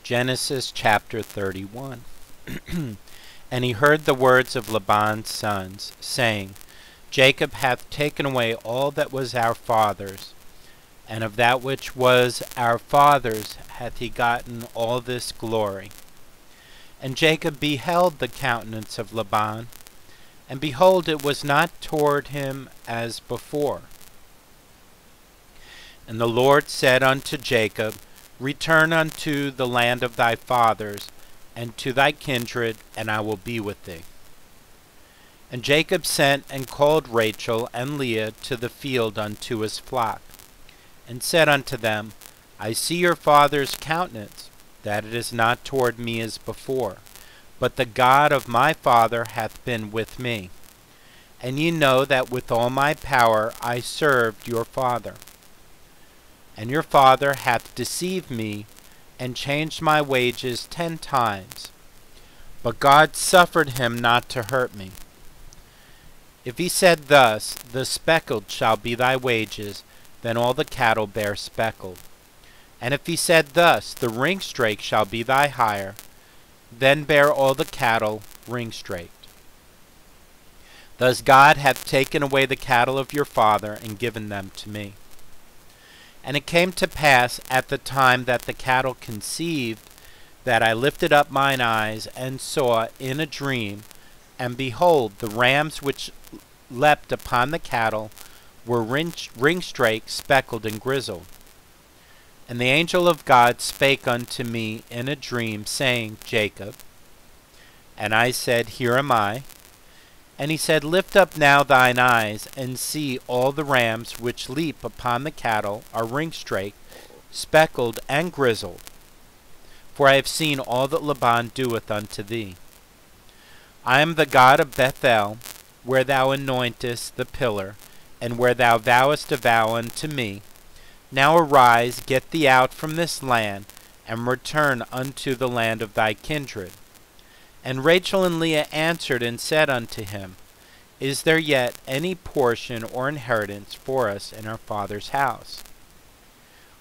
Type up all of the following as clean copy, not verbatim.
Genesis chapter 31. And he heard the words of Laban's sons, saying, Jacob hath taken away all that was our father's, and of that which was our father's hath he gotten all this glory. And Jacob beheld the countenance of Laban, and behold, it was not toward him as before. And the Lord said unto Jacob, Return unto the land of thy fathers, and to thy kindred, and I will be with thee. And Jacob sent and called Rachel and Leah to the field unto his flock, and said unto them, I see your father's countenance, that it is not toward me as before, but the God of my father hath been with me. And ye know that with all my power I served your father. And your father hath deceived me, and changed my wages 10 times. But God suffered him not to hurt me. If he said thus, The speckled shall be thy wages, then all the cattle bear speckled. And if he said thus, The ringstraked shall be thy hire, then bear all the cattle ringstraked. Thus God hath taken away the cattle of your father, and given them to me. And it came to pass at the time that the cattle conceived, that I lifted up mine eyes, and saw in a dream, and behold, the rams which leapt upon the cattle were ringstraked, speckled, and grizzled. And the angel of God spake unto me in a dream, saying, Jacob. And I said, Here am I. And he said, Lift up now thine eyes, and see all the rams which leap upon the cattle are ringstraked, speckled, and grizzled. For I have seen all that Laban doeth unto thee. I am the God of Bethel, where thou anointest the pillar, and where thou vowest a vow unto me. Now arise, get thee out from this land, and return unto the land of thy kindred. And Rachel and Leah answered and said unto him, Is there yet any portion or inheritance for us in our father's house?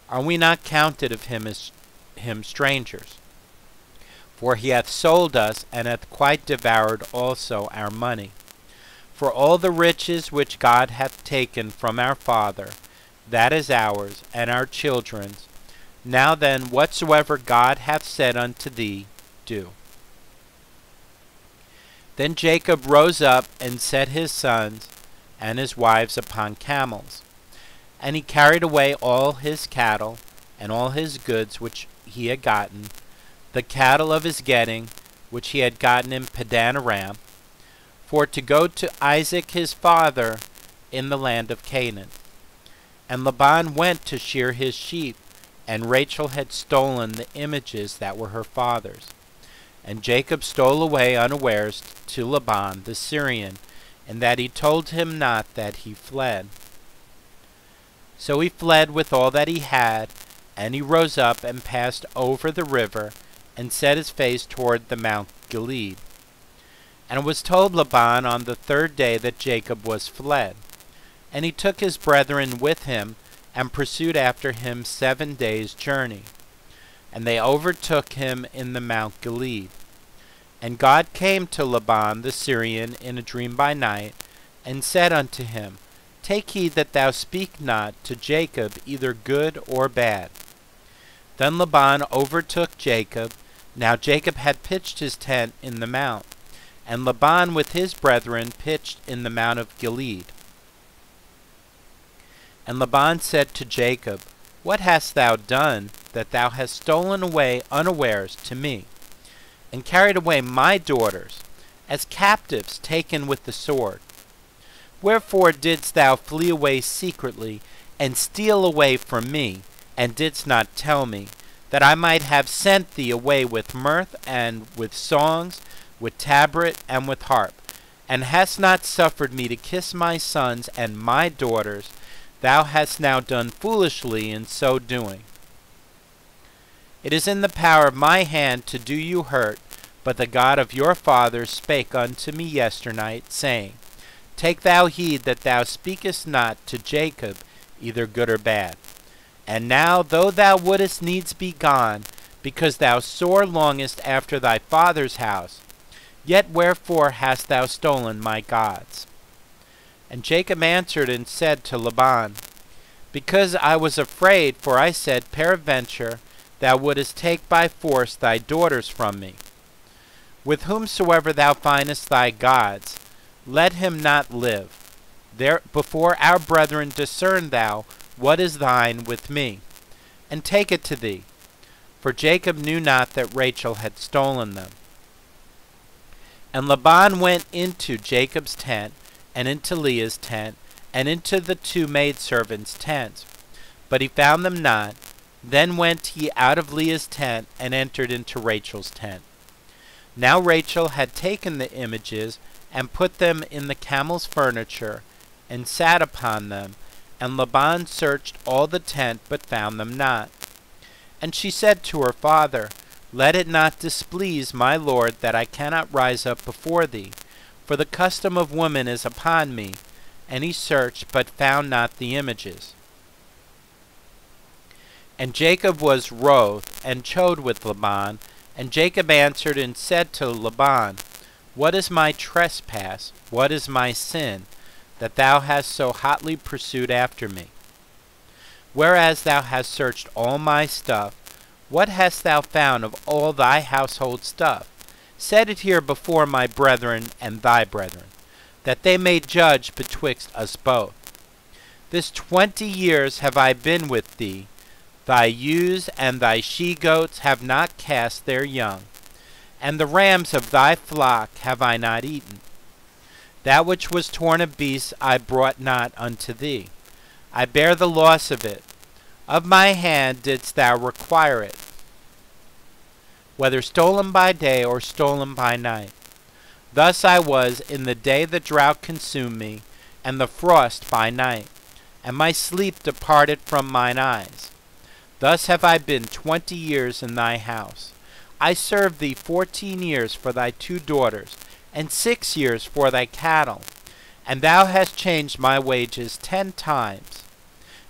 Are we not counted of him as strangers? For he hath sold us, and hath quite devoured also our money. For all the riches which God hath taken from our father, that is ours, and our children's. Now then, whatsoever God hath said unto thee, do. Then Jacob rose up, and set his sons and his wives upon camels. And he carried away all his cattle, and all his goods which he had gotten, the cattle of his getting, which he had gotten in Padan Aram, for to go to Isaac his father in the land of Canaan. And Laban went to shear his sheep, and Rachel had stolen the images that were her father's. And Jacob stole away unawares to Laban the Syrian, and that he told him not that he fled. So he fled with all that he had, and he rose up and passed over the river, and set his face toward the Mount Gilead. And it was told Laban on the 3rd day that Jacob was fled. And he took his brethren with him, and pursued after him 7 days' journey. And they overtook him in the Mount Gilead. And God came to Laban the Syrian in a dream by night, and said unto him, Take heed that thou speak not to Jacob either good or bad. Then Laban overtook Jacob. Now Jacob had pitched his tent in the mount, and Laban with his brethren pitched in the Mount of Gilead. And Laban said to Jacob, What hast thou done, that thou hast stolen away unawares to me, and carried away my daughters, as captives taken with the sword? Wherefore didst thou flee away secretly, and steal away from me, and didst not tell me, that I might have sent thee away with mirth, and with songs, with tabret, and with harp, and hast not suffered me to kiss my sons and my daughters? Thou hast now done foolishly in so doing. It is in the power of my hand to do you hurt, but the God of your fathers spake unto me yesternight, saying, Take thou heed that thou speakest not to Jacob either good or bad. And now, though thou wouldest needs be gone, because thou sore longest after thy father's house. Yet wherefore hast thou stolen my gods? And Jacob answered and said to Laban, Because I was afraid, for I said, Peradventure thou wouldest take by force thy daughters from me. With whomsoever thou findest thy gods, let him not live. There before our brethren discern thou what is thine with me, and take it to thee. For Jacob knew not that Rachel had stolen them. And Laban went into Jacob's tent, and into Leah's tent, and into the two maidservants' tents. But he found them not. Then went he out of Leah's tent, and entered into Rachel's tent. Now Rachel had taken the images, and put them in the camel's furniture, and sat upon them. And Laban searched all the tent, but found them not. And she said to her father, Let it not displease my lord that I cannot rise up before thee, for the custom of women is upon me. And he searched, but found not the images. And Jacob was wroth, and chode with Laban. And Jacob answered and said to Laban, What is my trespass? What is my sin, that thou hast so hotly pursued after me? Whereas thou hast searched all my stuff, what hast thou found of all thy household stuff? Set it here before my brethren and thy brethren, that they may judge betwixt us both. This 20 years have I been with thee. Thy ewes and thy she-goats have not cast their young, and the rams of thy flock have I not eaten. That which was torn of beasts I brought not unto thee. I bear the loss of it. Of my hand didst thou require it, whether stolen by day or stolen by night. Thus I was in the day the drought consumed me, and the frost by night, and my sleep departed from mine eyes. Thus have I been 20 years in thy house. I served thee 14 years for thy 2 daughters, and 6 years for thy cattle, and thou hast changed my wages 10 times.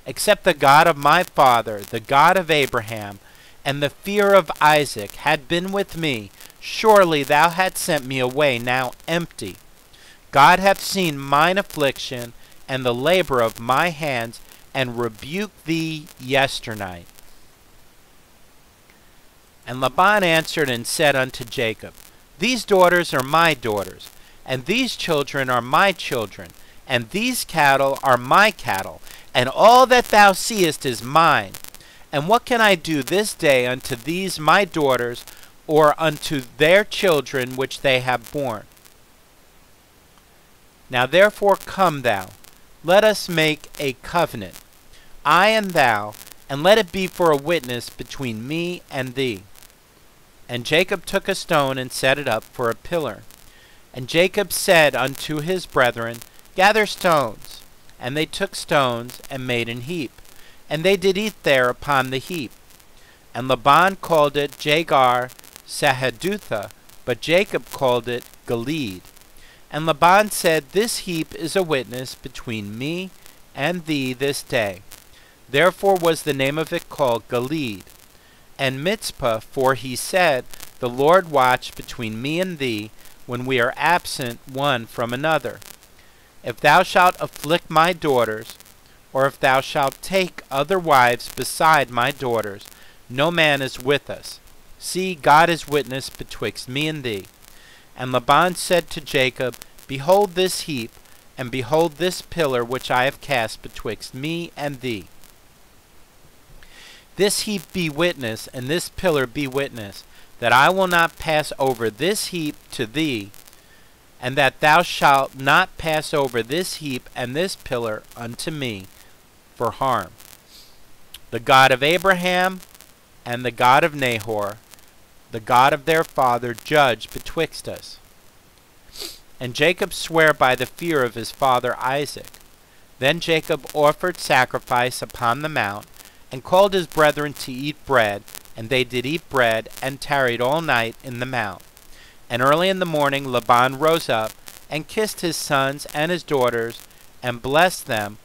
Except the God of my father, the God of Abraham, and the fear of Isaac had been with me, surely thou hadst sent me away now empty. God hath seen mine affliction, and the labor of my hands, and rebuked thee yesternight. And Laban answered and said unto Jacob, These daughters are my daughters, and these children are my children, and these cattle are my cattle, and all that thou seest is mine. And what can I do this day unto these my daughters, or unto their children which they have borne? Now therefore come thou, let us make a covenant, I and thou, and let it be for a witness between me and thee. And Jacob took a stone and set it up for a pillar. And Jacob said unto his brethren, Gather stones. And they took stones, and made an heap. And they did eat there upon the heap. And Laban called it Jagar Sahadutha, but Jacob called it Gilead. And Laban said, This heap is a witness between me and thee this day. Therefore was the name of it called Gilead. And Mizpah, for he said, The Lord watch between me and thee, when we are absent one from another. If thou shalt afflict my daughters, or if thou shalt take other wives beside my daughters, no man is with us. See, God is witness betwixt me and thee. And Laban said to Jacob, Behold this heap, and behold this pillar which I have cast betwixt me and thee. This heap be witness, and this pillar be witness, that I will not pass over this heap to thee, and that thou shalt not pass over this heap and this pillar unto me for harm. The God of Abraham and the God of Nahor, the God of their father, judge betwixt us. And Jacob sware by the fear of his father Isaac. Then Jacob offered sacrifice upon the mount, and called his brethren to eat bread, and they did eat bread, and tarried all night in the mount. And early in the morning Laban rose up, and kissed his sons and his daughters, and blessed them,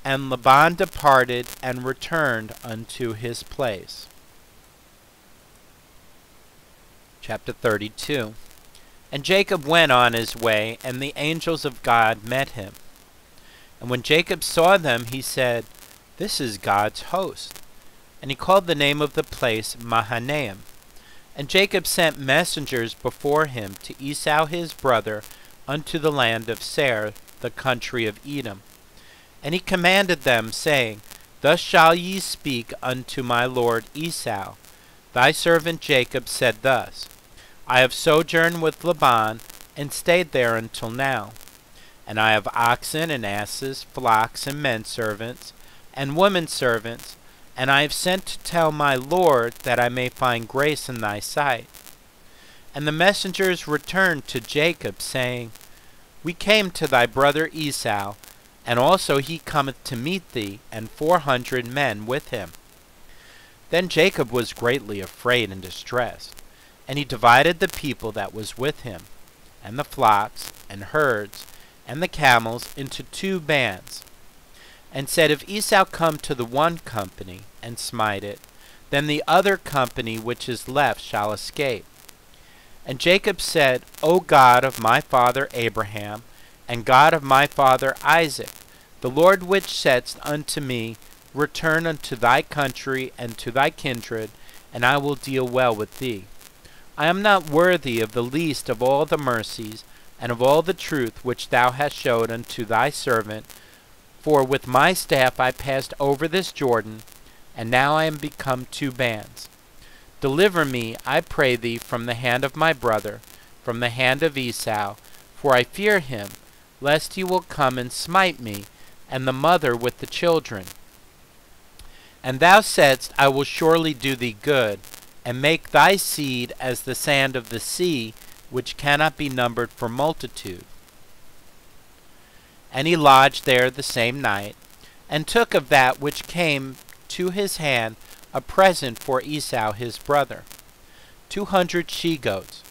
and Laban departed, and returned unto his place. Chapter 32. And Jacob went on his way, and the angels of God met him. And when Jacob saw them, he said, "This is God's host." And he called the name of the place Mahanaim. And Jacob sent messengers before him to Esau his brother unto the land of Seir, the country of Edom. And he commanded them, saying, Thus shall ye speak unto my lord Esau. Thy servant Jacob said thus, I have sojourned with Laban, and stayed there until now. And I have oxen and asses, flocks and men servants, and women servants, and I have sent to tell my lord that I may find grace in thy sight. And the messengers returned to Jacob, saying, We came to thy brother Esau, and also he cometh to meet thee, and 400 men with him. Then Jacob was greatly afraid and distressed, and he divided the people that was with him, and the flocks, and herds, and the camels into 2 bands, and said, If Esau come to the one company, and smite it, then the other company which is left shall escape. And Jacob said, O God of my father Abraham, and God of my father Isaac, the Lord which saidst unto me, Return unto thy country and to thy kindred, and I will deal well with thee. I am not worthy of the least of all the mercies, and of all the truth which thou hast showed unto thy servant, for with my staff I passed over this Jordan, and now I am become 2 bands. Deliver me, I pray thee, from the hand of my brother, from the hand of Esau, for I fear him, lest he will come and smite me, and the mother with the children. And thou saidst, I will surely do thee good, and make thy seed as the sand of the sea, which cannot be numbered for multitude. And he lodged there the same night, and took of that which came to his hand a present for Esau his brother, 200 she-goats,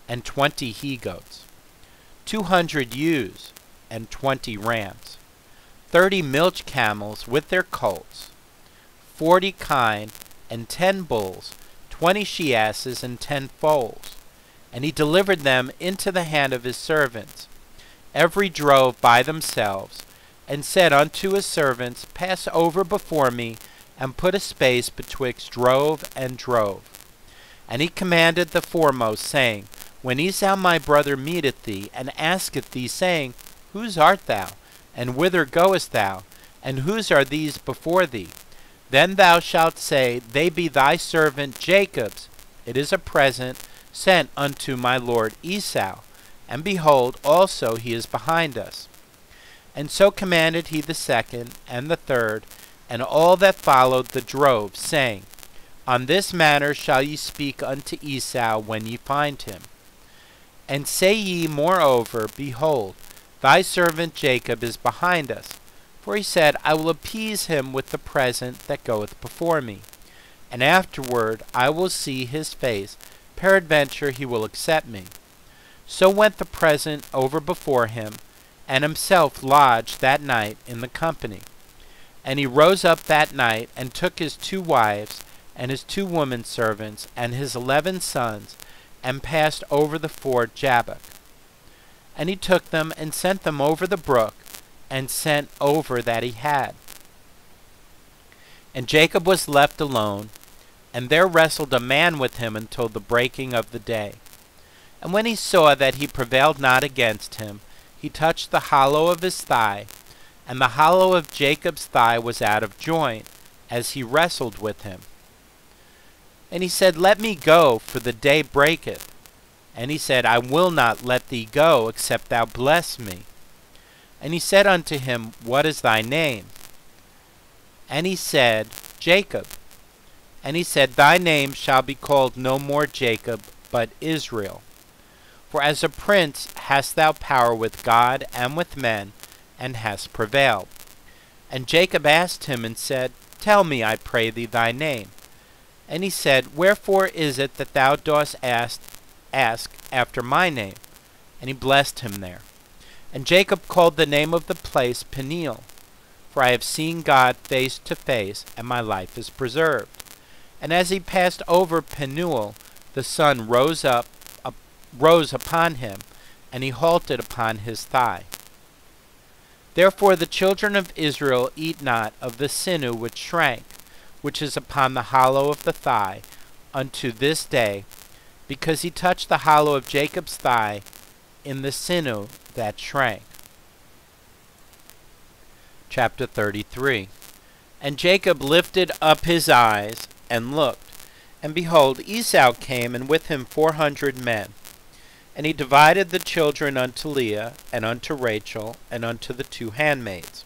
and 20 he-goats, 200 ewes, and 20 rams, 30 milch camels with their colts, 40 kine, and 10 bulls, 20 she-asses, and 10 foals. And he delivered them into the hand of his servants, every drove by themselves, and said unto his servants, Pass over before me, and put a space betwixt drove and drove. And he commanded the foremost, saying, When Esau my brother meeteth thee, and asketh thee, saying, Whose art thou? And whither goest thou? And whose are these before thee? Then thou shalt say, They be thy servant Jacob's. It is a present sent unto my lord Esau. And behold, also he is behind us. And so commanded he the second, and the third, and all that followed the drove, saying, On this manner shall ye speak unto Esau when ye find him. And say ye moreover, Behold, thy servant Jacob is behind us. For he said, I will appease him with the present that goeth before me, and afterward I will see his face, peradventure he will accept me. So went the present over before him, and himself lodged that night in the company. And he rose up that night, and took his 2 wives, and his 2 women servants, and his 11 sons, and passed over the ford Jabbok. And he took them, and sent them over the brook, and sent over that he had. And Jacob was left alone, and there wrestled a man with him until the breaking of the day. And when he saw that he prevailed not against him, he touched the hollow of his thigh, and the hollow of Jacob's thigh was out of joint, as he wrestled with him. And he said, Let me go, for the day breaketh. And he said, I will not let thee go, except thou bless me. And he said unto him, What is thy name? And he said, Jacob. And he said, Thy name shall be called no more Jacob, but Israel. For as a prince hast thou power with God and with men, and hast prevailed. And Jacob asked him, and said, Tell me, I pray thee, thy name. And he said, Wherefore is it that thou dost ask after my name? And he blessed him there. And Jacob called the name of the place Peniel, for I have seen God face to face, and my life is preserved. And as he passed over Penuel, the sun rose upon him, and he halted upon his thigh. Therefore the children of Israel eat not of the sinew which shrank, which is upon the hollow of the thigh, unto this day, because he touched the hollow of Jacob's thigh in the sinew that shrank. Chapter 33. And Jacob lifted up his eyes, and looked, and behold, Esau came, and with him 400 men. And he divided the children unto Leah, and unto Rachel, and unto the 2 handmaids.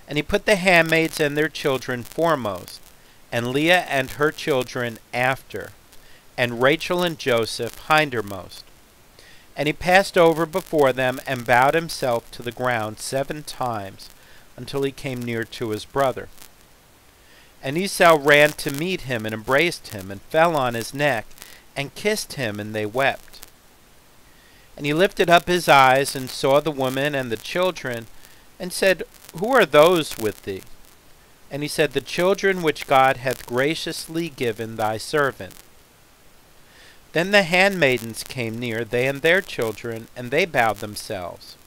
And he put the handmaids and their children foremost, and Leah and her children after, and Rachel and Joseph hindermost. And he passed over before them, and bowed himself to the ground 7 times, until he came near to his brother. And Esau ran to meet him, and embraced him, and fell on his neck, and kissed him, and they wept. And he lifted up his eyes, and saw the woman and the children, and said, Who are those with thee? And he said, The children which God hath graciously given thy servant. Then the handmaidens came near, they and their children, and they bowed themselves.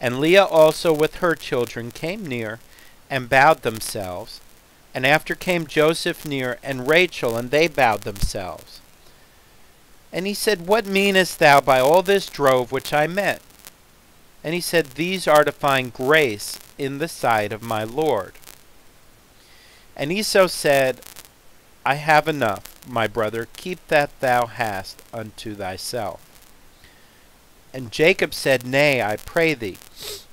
And Leah also with her children came near, and bowed themselves. And after came Joseph near, and Rachel, and they bowed themselves. And he said, What meanest thou by all this drove which I met? And he said, These are to find grace in the sight of my Lord. And Esau said, I have enough, my brother, keep that thou hast unto thyself. And Jacob said, Nay, I pray thee,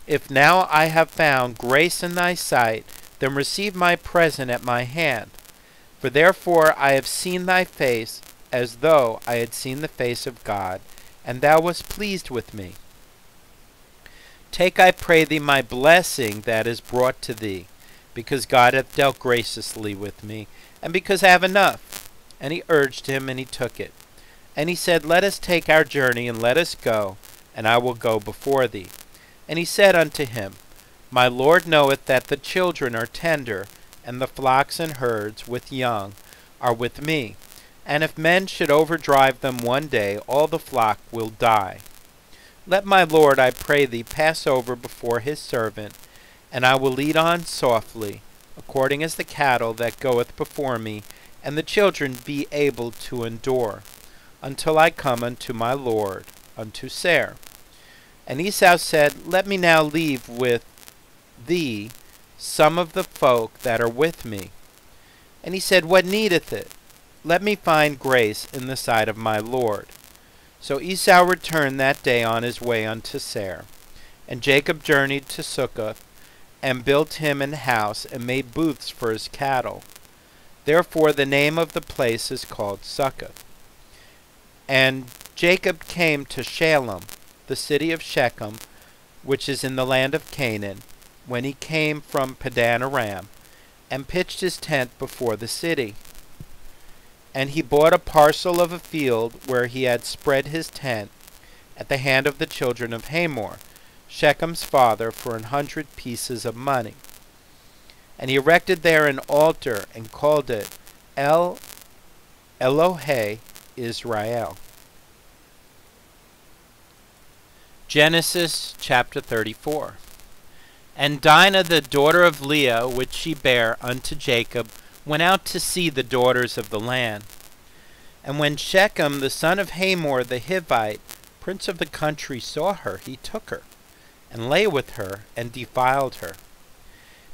if now I have found grace in thy sight, then receive my present at my hand. For therefore I have seen thy face, as though I had seen the face of God, and thou wast pleased with me. Take, I pray thee, my blessing that is brought to thee, because God hath dealt graciously with me, and because I have enough. And he urged him, and he took it. And he said, Let us take our journey, and let us go, and I will go before thee. And he said unto him, My Lord knoweth that the children are tender, and the flocks and herds with young are with me. And if men should overdrive them one day, all the flock will die. Let my Lord, I pray thee, pass over before his servant, and I will lead on softly, according as the cattle that goeth before me, and the children be able to endure, until I come unto my Lord, unto Seir. And Esau said, Let me now leave with thee some of the folk that are with me. And he said, What needeth it? Let me find grace in the sight of my Lord. So Esau returned that day on his way unto Seir. And Jacob journeyed to Succoth, and built him an house, and made booths for his cattle. Therefore the name of the place is called Succoth. And Jacob came to Shalem, the city of Shechem, which is in the land of Canaan, when he came from Padan Aram, and pitched his tent before the city. And he bought a parcel of a field where he had spread his tent at the hand of the children of Hamor, Shechem's father, for 100 pieces of money. And he erected there an altar, and called it El Elohe Israel. Genesis chapter 34. And Dinah the daughter of Leah, which she bare unto Jacob, went out to see the daughters of the land. And when Shechem the son of Hamor the Hivite, prince of the country, saw her, he took her, and lay with her, and defiled her.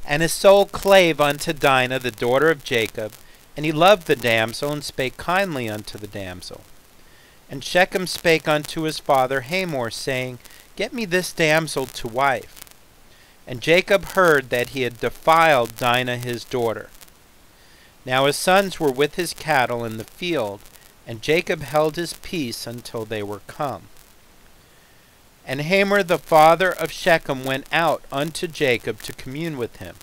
And his soul clave unto Dinah the daughter of Jacob, and he loved the damsel, and spake kindly unto the damsel. And Shechem spake unto his father Hamor, saying, Get me this damsel to wife. And Jacob heard that he had defiled Dinah his daughter. Now his sons were with his cattle in the field, and Jacob held his peace until they were come. And Hamor the father of Shechem went out unto Jacob to commune with him.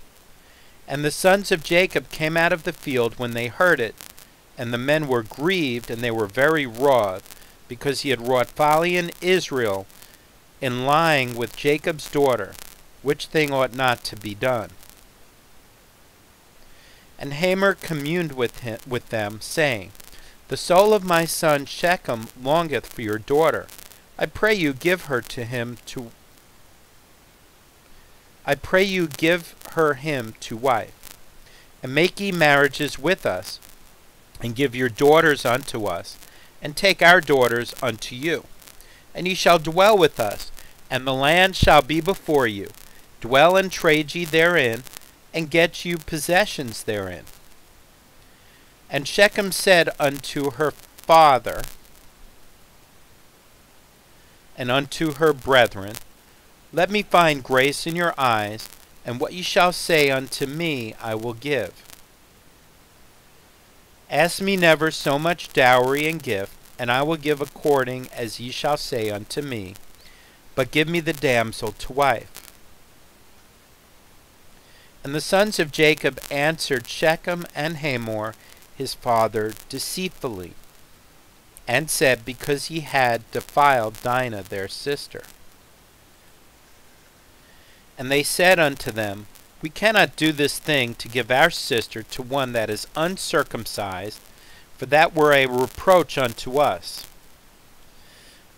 And the sons of Jacob came out of the field when they heard it, and the men were grieved, and they were very wroth, because he had wrought folly in Israel in lying with Jacob's daughter, which thing ought not to be done. And Hamor communed with them, saying, The soul of my son Shechem longeth for your daughter. I pray you give her him to wife. And make ye marriages with us, and give your daughters unto us, and take our daughters unto you. And ye shall dwell with us, and the land shall be before you. Dwell and trade ye therein, and get you possessions therein. And Shechem said unto her father and unto her brethren, Let me find grace in your eyes, and what ye shall say unto me I will give. Ask me never so much dowry and gift, and I will give according as ye shall say unto me, but give me the damsel to wife. And the sons of Jacob answered Shechem and Hamor his father deceitfully, and said, Because he had defiled Dinah their sister. And they said unto them, We cannot do this thing to give our sister to one that is uncircumcised, for that were a reproach unto us.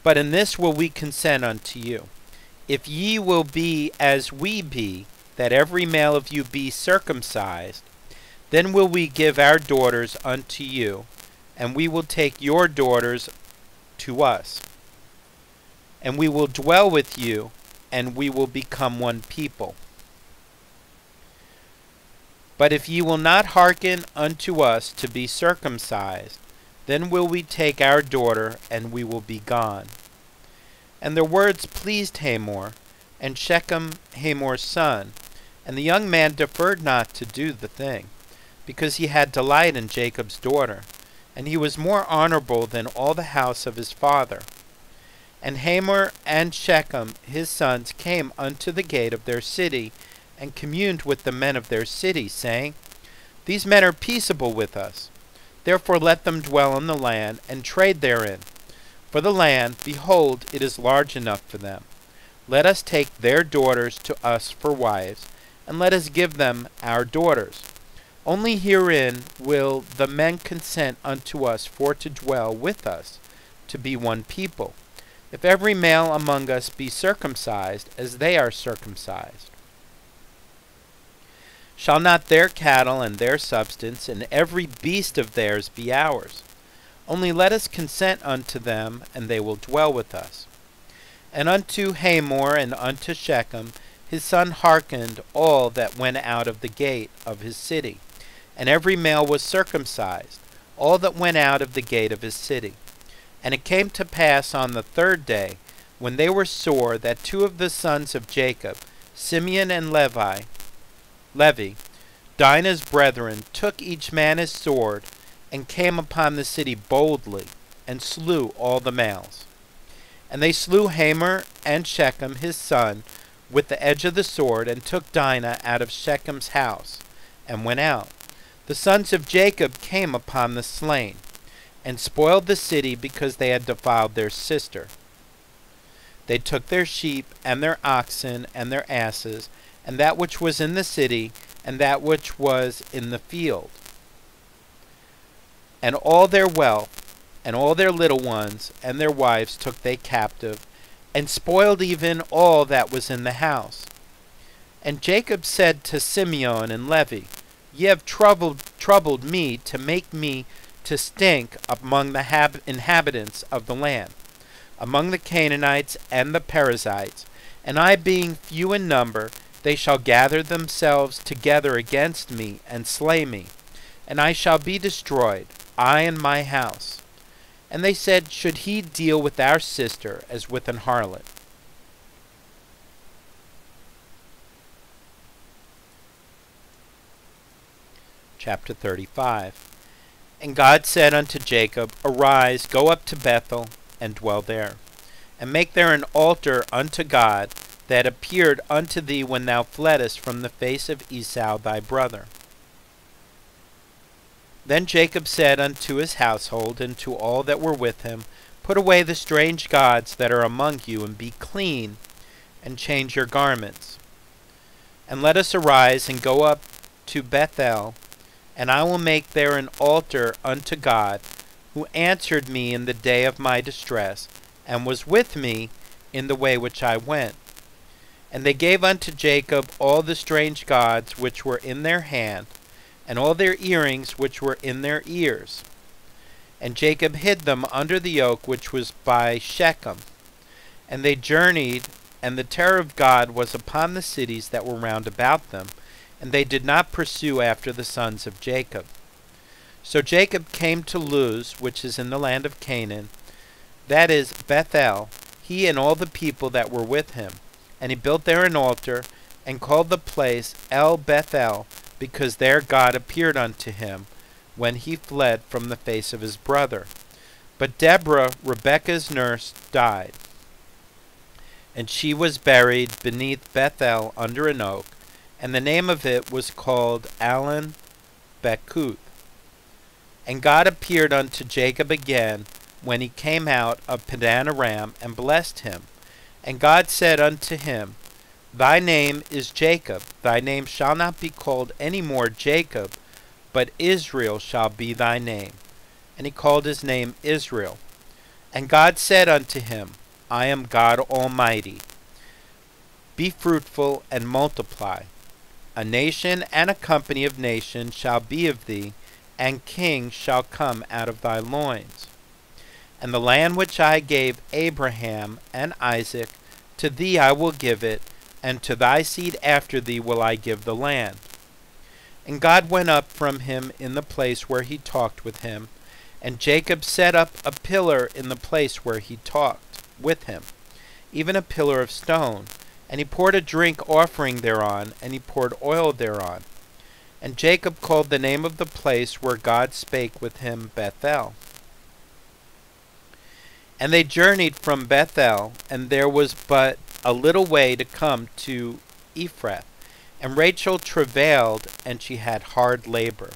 But in this will we consent unto you. If ye will be as we be, that every male of you be circumcised, then will we give our daughters unto you, and we will take your daughters to us. And we will dwell with you, and we will become one people. But if ye will not hearken unto us to be circumcised, then will we take our daughter, and we will be gone. And their words pleased Hamor, and Shechem Hamor's son, and the young man deferred not to do the thing, because he had delight in Jacob's daughter, and he was more honorable than all the house of his father. And Hamor and Shechem his sons came unto the gate of their city, and communed with the men of their city, saying, These men are peaceable with us. Therefore let them dwell in the land, and trade therein. For the land, behold, it is large enough for them. Let us take their daughters to us for wives, and let us give them our daughters. Only herein will the men consent unto us for to dwell with us, to be one people, if every male among us be circumcised, as they are circumcised. Shall not their cattle and their substance and every beast of theirs be ours? Only let us consent unto them, and they will dwell with us. And unto Hamor and unto Shechem his son hearkened all that went out of the gate of his city, and every male was circumcised, all that went out of the gate of his city. And it came to pass on the third day, when they were sore, that two of the sons of Jacob, Simeon and Levi, Dinah's brethren, took each man his sword, and came upon the city boldly, and slew all the males. And they slew Hamor and Shechem his son with the edge of the sword, and took Dinah out of Shechem's house, and went out. The sons of Jacob came upon the slain, and spoiled the city, because they had defiled their sister. They took their sheep, and their oxen, and their asses, and that which was in the city, and that which was in the field, and all their wealth, and all their little ones, and their wives took they captive, and spoiled even all that was in the house. And Jacob said to Simeon and Levi, Ye have troubled me to make me to stink among the inhabitants of the land, among the Canaanites and the Perizzites, and I being few in number, they shall gather themselves together against me, and slay me, and I shall be destroyed, I and my house. And they said, Should he deal with our sister as with an harlot? Chapter 35. And God said unto Jacob, Arise, go up to Bethel, and dwell there, and make there an altar unto God, that appeared unto thee when thou fleddest from the face of Esau thy brother. Then Jacob said unto his household, and to all that were with him, Put away the strange gods that are among you, and be clean, and change your garments. And let us arise, and go up to Bethel, and I will make there an altar unto God, who answered me in the day of my distress, and was with me in the way which I went. And they gave unto Jacob all the strange gods which were in their hand, and all their earrings which were in their ears. And Jacob hid them under the oak which was by Shechem. And they journeyed, and the terror of God was upon the cities that were round about them, and they did not pursue after the sons of Jacob. So Jacob came to Luz, which is in the land of Canaan, that is Bethel, he and all the people that were with him. And he built there an altar, and called the place El Bethel, because there God appeared unto him, when he fled from the face of his brother. But Deborah, Rebekah's nurse, died, and she was buried beneath Bethel under an oak, and the name of it was called Allon Bachuth. And God appeared unto Jacob again, when he came out of Padan Aram, and blessed him. And God said unto him, Thy name is Jacob, thy name shall not be called any more Jacob, but Israel shall be thy name. And he called his name Israel. And God said unto him, I am God Almighty. Be fruitful and multiply. A nation and a company of nations shall be of thee, and kings shall come out of thy loins. And the land which I gave Abraham and Isaac, to thee I will give it, and to thy seed after thee will I give the land. And God went up from him in the place where he talked with him, and Jacob set up a pillar in the place where he talked with him, even a pillar of stone. And he poured a drink offering thereon, and he poured oil thereon. And Jacob called the name of the place where God spake with him Bethel. And they journeyed from Bethel, and there was but a little way to come to Ephrath. And Rachel travailed, and she had hard labor.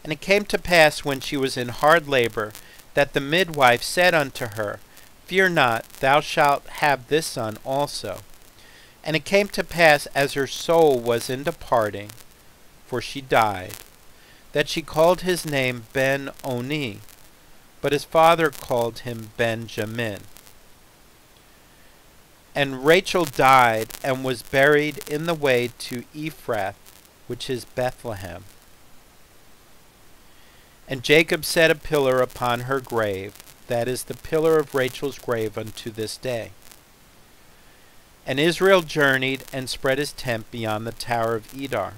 And it came to pass, when she was in hard labor, that the midwife said unto her, Fear not, thou shalt have this son also. And it came to pass, as her soul was in departing, for she died, that she called his name Ben-Oni, but his father called him Benjamin. And Rachel died, and was buried in the way to Ephrath, which is Bethlehem. And Jacob set a pillar upon her grave, that is the pillar of Rachel's grave unto this day. And Israel journeyed, and spread his tent beyond the tower of Edar.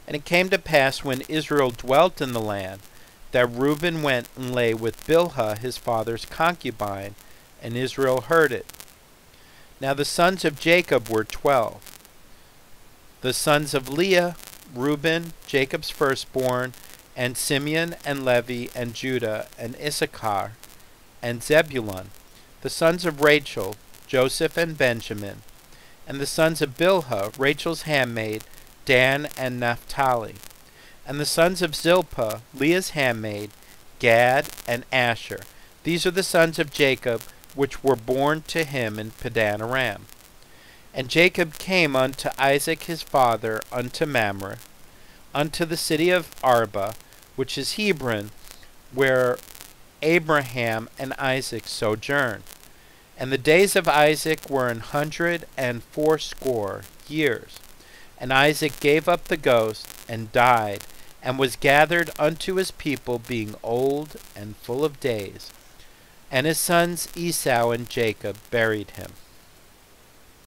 And it came to pass, when Israel dwelt in the land, that Reuben went and lay with Bilhah his father's concubine, and Israel heard it. Now the sons of Jacob were 12. The sons of Leah, Reuben, Jacob's firstborn, and Simeon, and Levi, and Judah, and Issachar, and Zebulun. The sons of Rachel, Joseph and Benjamin. And the sons of Bilhah, Rachel's handmaid, Dan and Naphtali. And the sons of Zilpah, Leah's handmaid, Gad and Asher. These are the sons of Jacob, which were born to him in Padan Aram. And Jacob came unto Isaac his father unto Mamre, unto the city of Arba, which is Hebron, where Abraham and Isaac sojourned. And the days of Isaac were 180 years. And Isaac gave up the ghost, and died, and was gathered unto his people, being old and full of days. And his sons Esau and Jacob buried him.